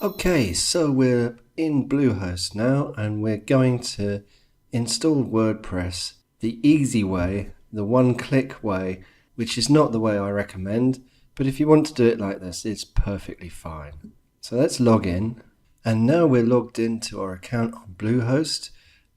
Okay, so we're in Bluehost now and we're going to install WordPress the easy way, the one-click way, which is not the way I recommend, but if you want to do it like this, it's perfectly fine. So let's log in, and now we're logged into our account on Bluehost.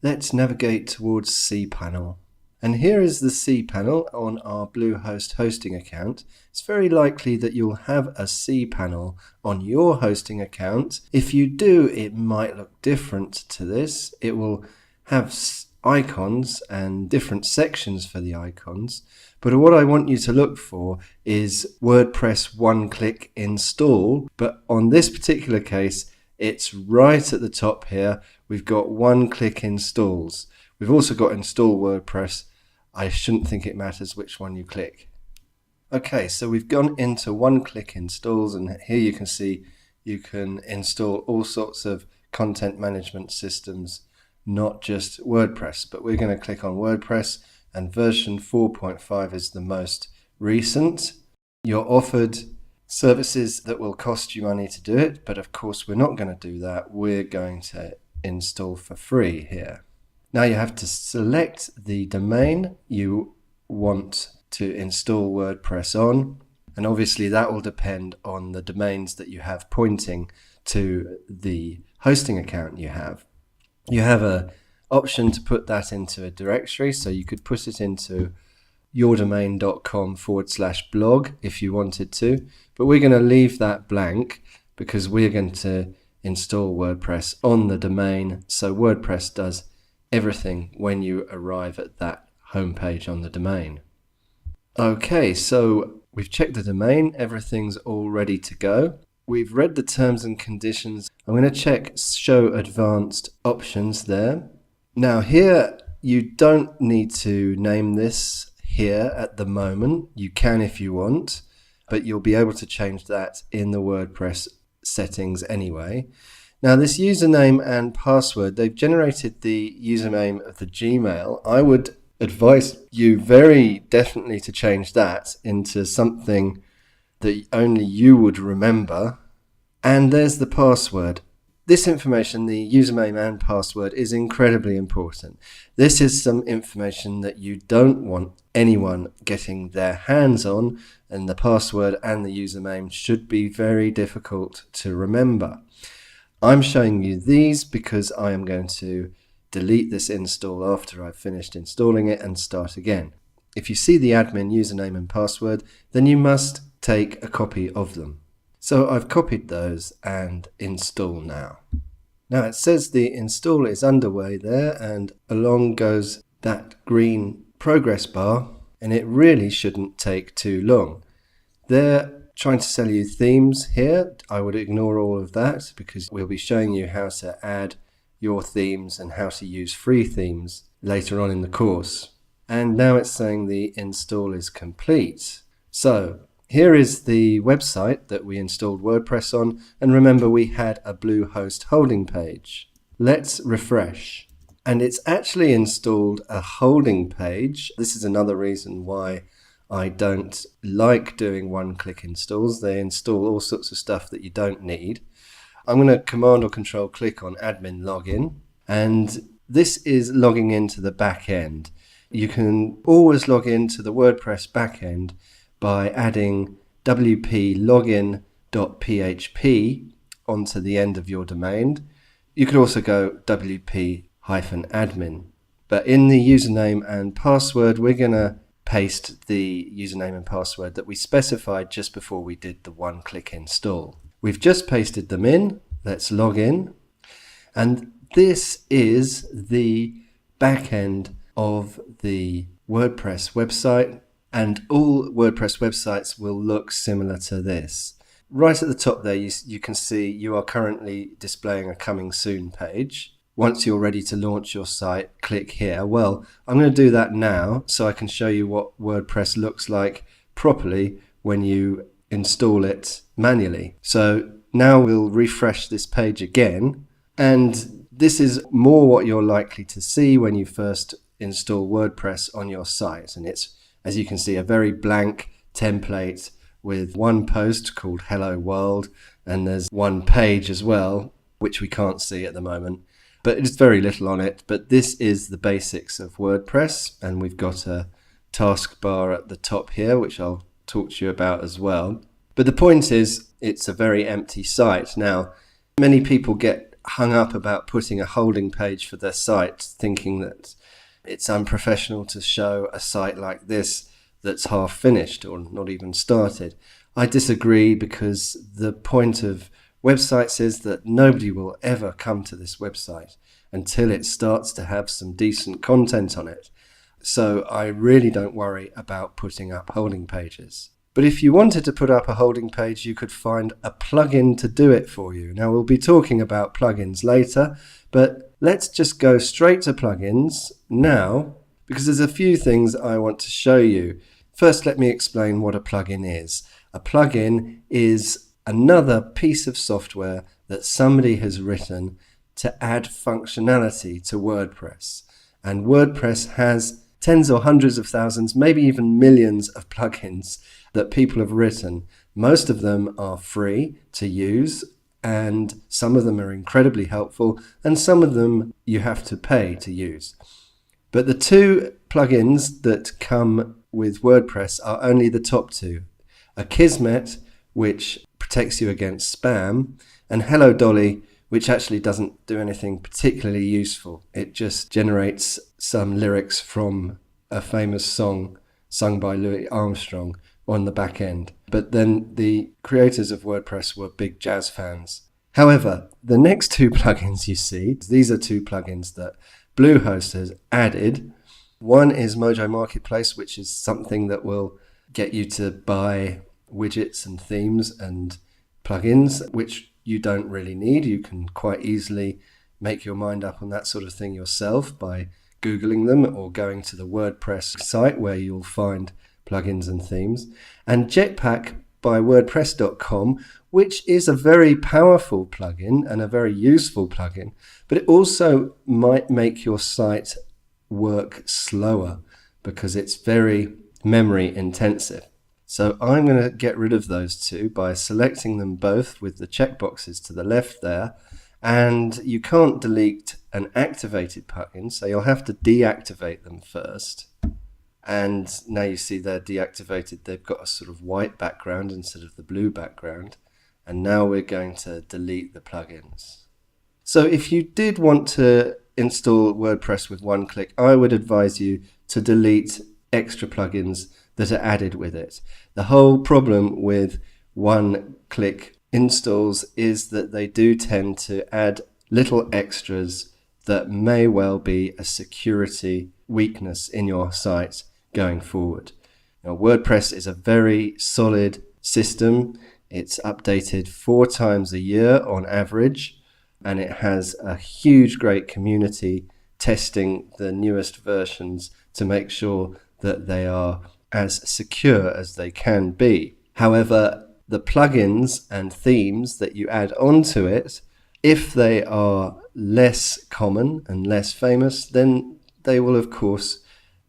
Let's navigate towards cPanel. And here is the cPanel on our Bluehost hosting account. It's very likely that you'll have a cPanel on your hosting account. If you do, it might look different to this. It will have icons and different sections for the icons. But what I want you to look for is WordPress one-click install. But on this particular case, it's right at the top here. We've got one-click installs. We've also got install WordPress. I shouldn't think it matters which one you click. Okay, so we've gone into one-click installs, and here you can see you can install all sorts of content management systems, not just WordPress. But we're going to click on WordPress, and version 4.5 is the most recent. You're offered services that will cost you money to do it, but of course we're not going to do that. We're going to install for free here. Now you have to select the domain you want to install WordPress on, and obviously that will depend on the domains that you have pointing to the hosting account you have. You have an option to put that into a directory, so you could put it into yourdomain.com/blog if you wanted to, but we're going to leave that blank because we're going to install WordPress on the domain, so WordPress does everything when you arrive at that homepage on the domain. Okay, so we've checked the domain, everything's all ready to go. We've read the terms and conditions. I'm going to check show advanced options there. Now here you don't need to name this here at the moment. You can if you want, but you'll be able to change that in the WordPress settings anyway. Now this username and password, they've generated the username of the Gmail. I would advise you very definitely to change that into something that only you would remember. And there's the password. This information, the username and password, is incredibly important. This is some information that you don't want anyone getting their hands on, and the password and the username should be very difficult to remember. I'm showing you these because I am going to delete this install after I've finished installing it and start again. If you see the admin username and password, then you must take a copy of them. So I've copied those and install now. Now it says the install is underway there, and along goes that green progress bar, and it really shouldn't take too long. They're trying to sell you themes here. I would ignore all of that because we'll be showing you how to add your themes and how to use free themes later on in the course. And now it's saying the install is complete. So here is the website that we installed WordPress on, and remember we had a Bluehost holding page. Let's refresh, and it's actually installed a holding page. This is another reason why I don't like doing one-click installs. They install all sorts of stuff that you don't need. I'm going to Command or Control click on Admin Login, and this is logging into the back end. You can always log into the WordPress backend by adding wp login.php onto the end of your domain. You could also go wp-admin, but in the username and password we're going to paste the username and password that we specified just before we did the one-click install. We've just pasted them in. Let's log in, and this is the back end of the WordPress website, and all WordPress websites will look similar to this. Right at the top there you can see you are currently displaying a coming soon page. Once you're ready to launch your site, click here. Well, I'm going to do that now so I can show you what WordPress looks like properly when you install it manually. So now we'll refresh this page again, and this is more what you're likely to see when you first install WordPress on your site. And it's, as you can see, a very blank template with one post called Hello World and there's one page as well, which we can't see at the moment, but it's very little on it. But this is the basics of WordPress, and we've got a taskbar at the top here, which I'll talk to you about as well. But the point is, it's a very empty site. Now, many people get hung up about putting a holding page for their site, thinking that it's unprofessional to show a site like this that's half finished or not even started. I disagree, because the point of websites is that nobody will ever come to this website until it starts to have some decent content on it. So I really don't worry about putting up holding pages. But if you wanted to put up a holding page, you could find a plugin to do it for you. Now, we'll be talking about plugins later, but let's just go straight to plugins now, because there's a few things I want to show you. First, let me explain what a plugin is. A plugin is another piece of software that somebody has written to add functionality to WordPress. And WordPress has tens or hundreds of thousands, maybe even millions of plugins that people have written. Most of them are free to use, and some of them are incredibly helpful, and some of them you have to pay to use. But the two plugins that come with WordPress are only the top two. Akismet, which protects you against spam, and Hello Dolly, which actually doesn't do anything particularly useful. It just generates some lyrics from a famous song sung by Louis Armstrong on the back end. But then the creators of WordPress were big jazz fans. However, the next two plugins you see, these are two plugins that Bluehost has added. One is Mojo Marketplace, which is something that will get you to buy widgets and themes and plugins, which you don't really need. You can quite easily make your mind up on that sort of thing yourself by Googling them or going to the WordPress site where you'll find plugins and themes. And Jetpack by WordPress.com, which is a very powerful plugin and a very useful plugin, but it also might make your site work slower because it's very memory intensive. So I'm going to get rid of those two by selecting them both with the checkboxes to the left there. And you can't delete an activated plugin, so you'll have to deactivate them first. And now you see they're deactivated. They've got a sort of white background instead of the blue background. And now we're going to delete the plugins. So if you did want to install WordPress with one click, I would advise you to delete extra plugins that are added with it. The whole problem with one-click installs is that they do tend to add little extras that may well be a security weakness in your site going forward. Now, WordPress is a very solid system. It's updated 4 times a year on average, and it has a huge, great community testing the newest versions to make sure that they are as secure as they can be. However, the plugins and themes that you add onto it, if they are less common and less famous, then they will of course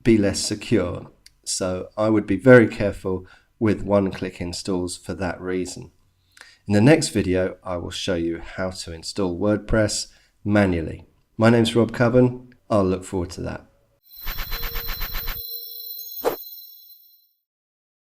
be less secure. So I would be very careful with one-click installs for that reason. In the next video, I will show you how to install WordPress manually. My name's Rob Cubbon. I'll look forward to that.